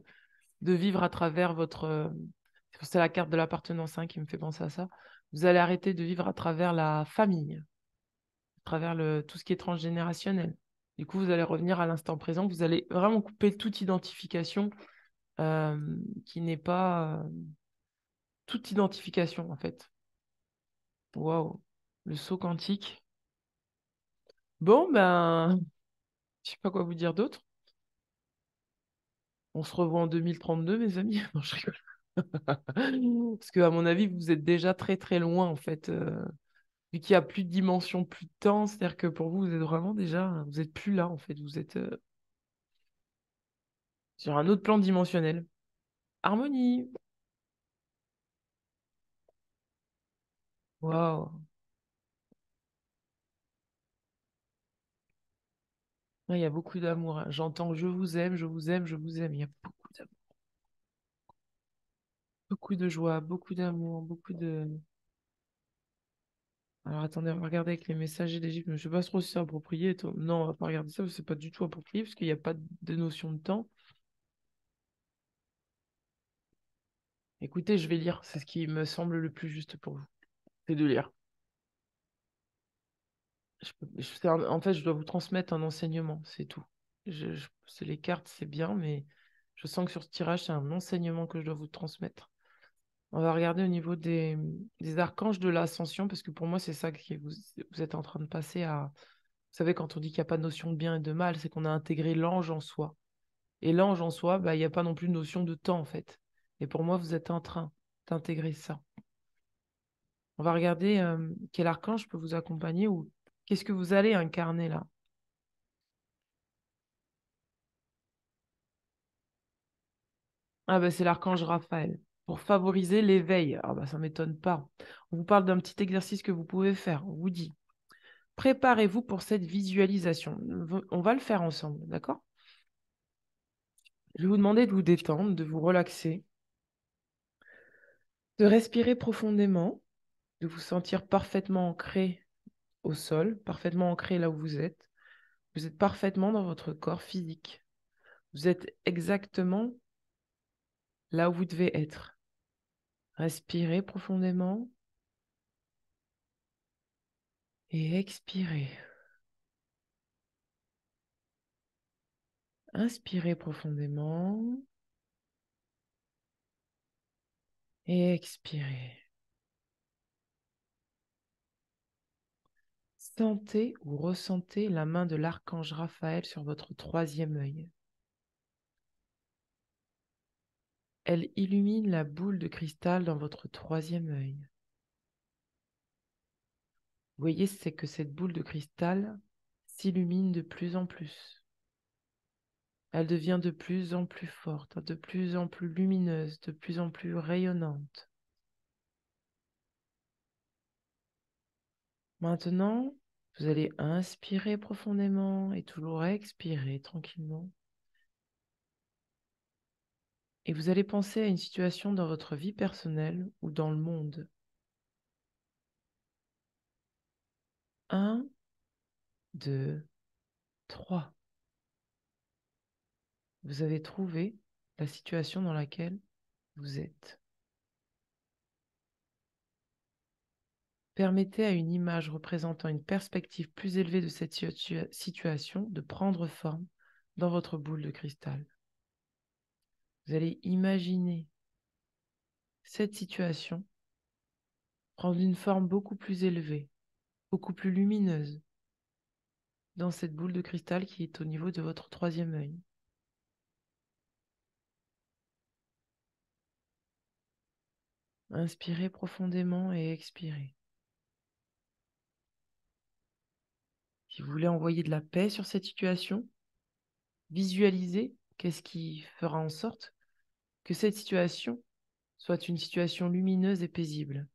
vivre à travers votre... c'est la carte de l'appartenance qui me fait penser à ça. Vous allez arrêter de vivre à travers la famille, à travers tout ce qui est transgénérationnel. Du coup, vous allez revenir à l'instant présent. Vous allez vraiment couper toute identification qui n'est pas... toute identification, en fait. Waouh, le saut quantique. Bon, ben, je sais pas quoi vous dire d'autre. On se revoit en 2032, mes amis. Non, je rigole. Parce que, à mon avis, vous êtes déjà très très loin, en fait. Vu qu'il n'y a plus de dimension, plus de temps, c'est-à-dire que pour vous, vous êtes vraiment déjà, vous êtes plus là, en fait. Vous êtes sur un autre plan dimensionnel. Harmonie. Waouh. Ouais, il y a beaucoup d'amour, hein. J'entends je vous aime, je vous aime, je vous aime. Il y a beaucoup d'amour, beaucoup de joie, beaucoup d'amour, beaucoup de... Alors attendez, on va regarder avec les messagers d'Égypte. Je ne sais pas trop si c'est approprié. Non, on va pas regarder ça, parce que c'est pas du tout approprié, parce qu'il n'y a pas de notion de temps. Écoutez, je vais lire. C'est ce qui me semble le plus juste pour vous. C'est de lire. En fait, je dois vous transmettre un enseignement, c'est tout. C'est les cartes, c'est bien, mais je sens que sur ce tirage, c'est un enseignement que je dois vous transmettre. On va regarder au niveau des archanges de l'ascension, parce que pour moi, c'est ça que vous êtes en train de passer à... Vous savez, quand on dit qu'il n'y a pas de notion de bien et de mal, c'est qu'on a intégré l'ange en soi. Et l'ange en soi, bah, il n'y a pas non plus de notion de temps, en fait. Et pour moi, vous êtes en train d'intégrer ça. On va regarder quel archange peut vous accompagner ou qu'est-ce que vous allez incarner là. Ah bah, c'est l'archange Raphaël. Pour favoriser l'éveil. Ah bah, ça ne m'étonne pas. On vous parle d'un petit exercice que vous pouvez faire. On vous dit, préparez-vous pour cette visualisation. On va le faire ensemble, d'accord? Je vais vous demander de vous détendre, de vous relaxer, de respirer profondément, de vous sentir parfaitement ancré au sol, parfaitement ancré là où vous êtes. Vous êtes parfaitement dans votre corps physique. Vous êtes exactement là où vous devez être. Respirez profondément et expirez. Inspirez profondément et expirez. Sentez ou ressentez la main de l'archange Raphaël sur votre troisième œil. Elle illumine la boule de cristal dans votre troisième œil. Vous voyez, c'est que cette boule de cristal s'illumine de plus en plus. Elle devient de plus en plus forte, de plus en plus lumineuse, de plus en plus rayonnante. Maintenant, vous allez inspirer profondément et toujours expirer tranquillement. Et vous allez penser à une situation dans votre vie personnelle ou dans le monde. 1, 2, 3. Vous avez trouvé la situation dans laquelle vous êtes. Permettez à une image représentant une perspective plus élevée de cette situation de prendre forme dans votre boule de cristal. Vous allez imaginer cette situation prendre une forme beaucoup plus élevée, beaucoup plus lumineuse dans cette boule de cristal qui est au niveau de votre troisième œil. Inspirez profondément et expirez. Si vous voulez envoyer de la paix sur cette situation, visualisez qu'est-ce qui fera en sorte que cette situation soit une situation lumineuse et paisible.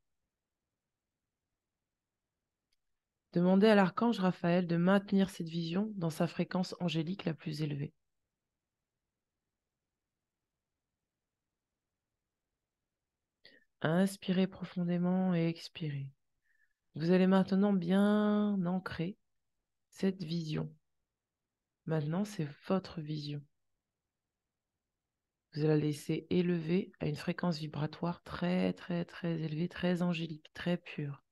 Demandez à l'archange Raphaël de maintenir cette vision dans sa fréquence angélique la plus élevée. Inspirez profondément et expirez. Vous allez maintenant bien ancrer cette vision. Maintenant, c'est votre vision. Vous allez la laisser élever à une fréquence vibratoire très, très, très élevée, très angélique, très pure.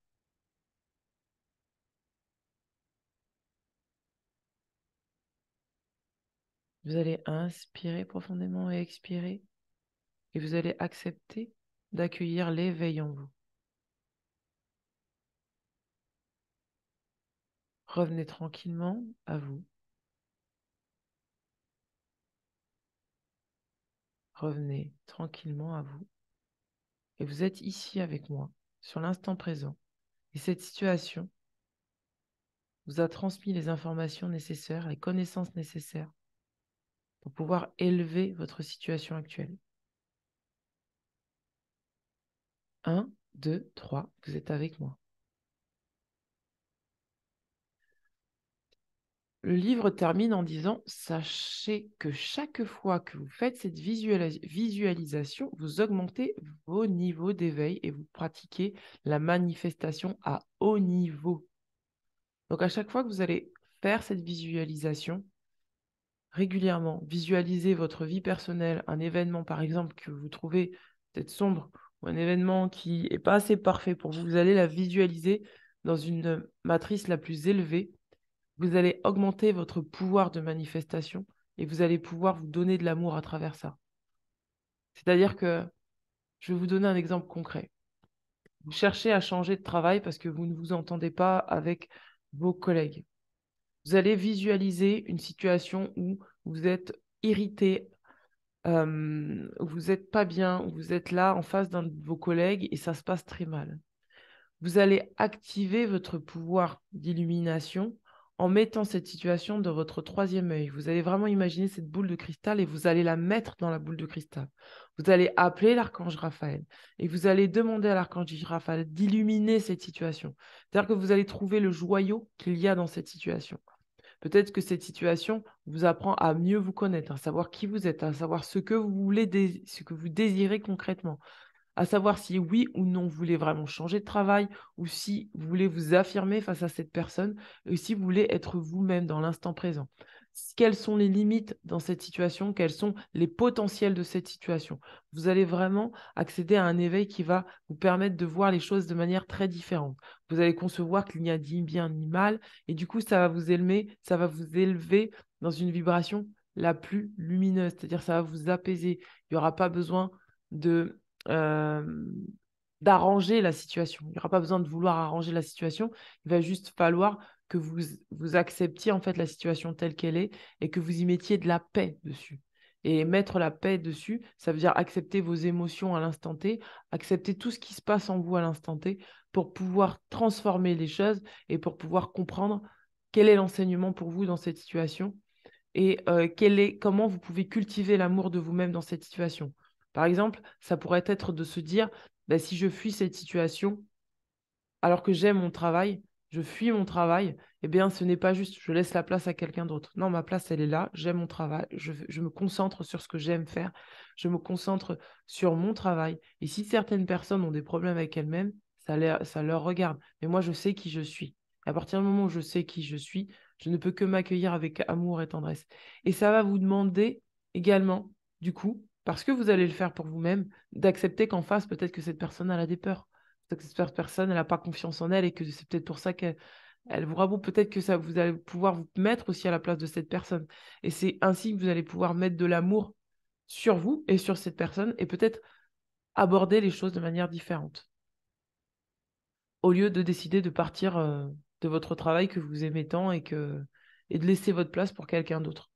Vous allez inspirer profondément et expirer. Et vous allez accepter d'accueillir l'éveil en vous. Revenez tranquillement à vous. Revenez tranquillement à vous. Et vous êtes ici avec moi, sur l'instant présent. Et cette situation vous a transmis les informations nécessaires, les connaissances nécessaires pour pouvoir élever votre situation actuelle. 1, 2, 3, vous êtes avec moi. Le livre termine en disant « Sachez que chaque fois que vous faites cette visualisation, vous augmentez vos niveaux d'éveil et vous pratiquez la manifestation à haut niveau. » Donc, à chaque fois que vous allez faire cette visualisation, régulièrement, visualisez votre vie personnelle, un événement par exemple que vous trouvez peut-être sombre ou un événement qui n'est pas assez parfait pour vous, vous allez la visualiser dans une matrice la plus élevée. Vous allez augmenter votre pouvoir de manifestation et vous allez pouvoir vous donner de l'amour à travers ça. C'est-à-dire que, je vais vous donner un exemple concret. Vous cherchez à changer de travail parce que vous ne vous entendez pas avec vos collègues. Vous allez visualiser une situation où vous êtes irrité, vous n'êtes pas bien, vous êtes là en face d'un de vos collègues et ça se passe très mal. Vous allez activer votre pouvoir d'illumination en mettant cette situation dans votre troisième œil. Vous allez vraiment imaginer cette boule de cristal et vous allez la mettre dans la boule de cristal. Vous allez appeler l'archange Raphaël et vous allez demander à l'archange Raphaël d'illuminer cette situation. C'est-à-dire que vous allez trouver le joyau qu'il y a dans cette situation. Peut-être que cette situation vous apprend à mieux vous connaître, à savoir qui vous êtes, à savoir ce que vous voulez, ce que vous désirez concrètement, à savoir si oui ou non vous voulez vraiment changer de travail ou si vous voulez vous affirmer face à cette personne et si vous voulez être vous-même dans l'instant présent. Quelles sont les limites dans cette situation? Quels sont les potentiels de cette situation? Vous allez vraiment accéder à un éveil qui va vous permettre de voir les choses de manière très différente. Vous allez concevoir qu'il n'y a ni bien ni mal et du coup, ça va vous élever dans une vibration la plus lumineuse, c'est-à-dire ça va vous apaiser. Il n'y aura pas besoin de d'arranger la situation. Il n'y aura pas besoin de vouloir arranger la situation. Il va juste falloir que vous acceptiez en fait la situation telle qu'elle est et que vous y mettiez de la paix dessus. Et mettre la paix dessus, ça veut dire accepter vos émotions à l'instant T, accepter tout ce qui se passe en vous à l'instant T pour pouvoir transformer les choses et pour pouvoir comprendre quel est l'enseignement pour vous dans cette situation et comment vous pouvez cultiver l'amour de vous-même dans cette situation. Par exemple, ça pourrait être de se dire, bah, si je fuis cette situation, alors que j'aime mon travail, je fuis mon travail, eh bien, ce n'est pas juste je laisse la place à quelqu'un d'autre. Non, ma place, elle est là, j'aime mon travail, je me concentre sur ce que j'aime faire, je me concentre sur mon travail. Et si certaines personnes ont des problèmes avec elles-mêmes, ça leur regarde. Mais moi, je sais qui je suis. À partir du moment où je sais qui je suis, je ne peux que m'accueillir avec amour et tendresse. Et ça va vous demander également, du coup, parce que vous allez le faire pour vous-même, d'accepter qu'en face, peut-être que cette personne, elle a des peurs. Peut-être que cette personne, elle n'a pas confiance en elle et que c'est peut-être pour ça qu'elle vous raboute. Peut-être que ça, vous allez pouvoir vous mettre aussi à la place de cette personne. Et c'est ainsi que vous allez pouvoir mettre de l'amour sur vous et sur cette personne et peut-être aborder les choses de manière différente. Au lieu de décider de partir de votre travail que vous aimez tant et de laisser votre place pour quelqu'un d'autre.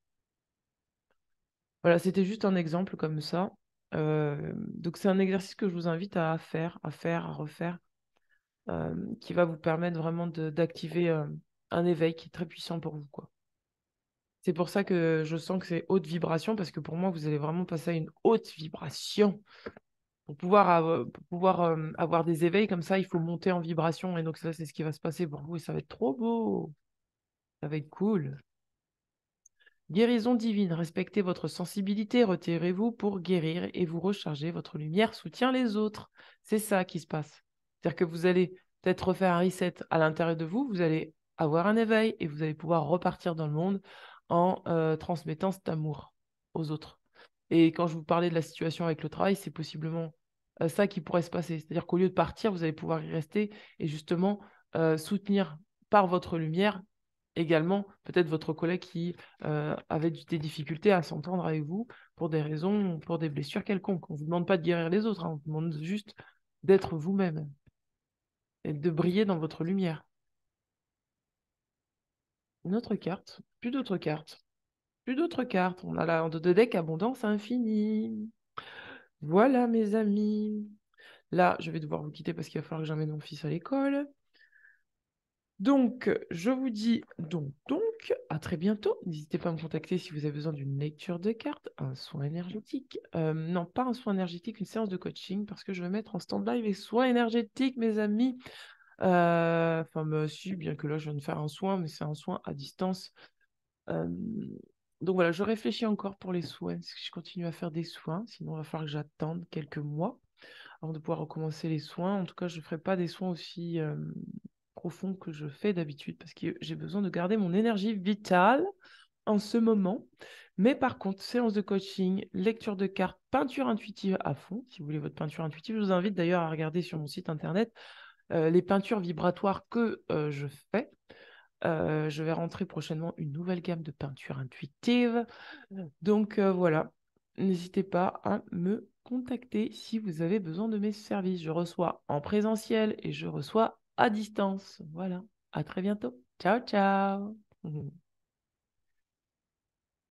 Voilà, c'était juste un exemple comme ça. Donc c'est un exercice que je vous invite à faire, à refaire, qui va vous permettre vraiment d'activer un éveil qui est très puissant pour vous, quoi. C'est pour ça que je sens que c'est haute vibration, parce que pour moi, vous allez vraiment passer à une haute vibration. Pour pouvoir avoir des éveils comme ça, il faut monter en vibration. Et donc ça, c'est ce qui va se passer pour vous. Et ça va être trop beau. Ça va être cool. Guérison divine. Respectez votre sensibilité. Retirez-vous pour guérir et vous recharger. Votre lumière soutient les autres. C'est ça qui se passe. C'est-à-dire que vous allez peut-être refaire un reset à l'intérieur de vous. Vous allez avoir un éveil et vous allez pouvoir repartir dans le monde en transmettant cet amour aux autres. Et quand je vous parlais de la situation avec le travail, c'est possiblement ça qui pourrait se passer. C'est-à-dire qu'au lieu de partir, vous allez pouvoir y rester et justement soutenir par votre lumière également peut-être votre collègue qui avait des difficultés à s'entendre avec vous pour des raisons, pour des blessures quelconques. On ne vous demande pas de guérir les autres, hein, on vous demande juste d'être vous-même et de briller dans votre lumière. Une autre carte, plus d'autres cartes, plus d'autres cartes. On a la de deck abondance infinie. Voilà mes amis. Là, je vais devoir vous quitter parce qu'il va falloir que j'emmène mon fils à l'école. Donc, je vous dis à très bientôt. N'hésitez pas à me contacter si vous avez besoin d'une lecture de cartes, un soin énergétique. Non, pas un soin énergétique, une séance de coaching parce que je vais mettre en stand-by les soins énergétiques, mes amis. Enfin, si, bien que là, je viens de faire un soin, mais c'est un soin à distance. Euh, donc voilà, je réfléchis encore pour les soins. Est-ce que je continue à faire des soins? Sinon, il va falloir que j'attende quelques mois avant de pouvoir recommencer les soins. En tout cas, je ne ferai pas des soins aussi profonds que je fais d'habitude parce que j'ai besoin de garder mon énergie vitale en ce moment. Mais par contre, séance de coaching, lecture de cartes, peinture intuitive à fond. Si vous voulez votre peinture intuitive, je vous invite d'ailleurs à regarder sur mon site internet les peintures vibratoires que je fais. Je vais rentrer prochainement une nouvelle gamme de peintures intuitives. Donc voilà, n'hésitez pas à me contacter si vous avez besoin de mes services. Je reçois en présentiel et je reçois à distance. Voilà, à très bientôt. Ciao, ciao.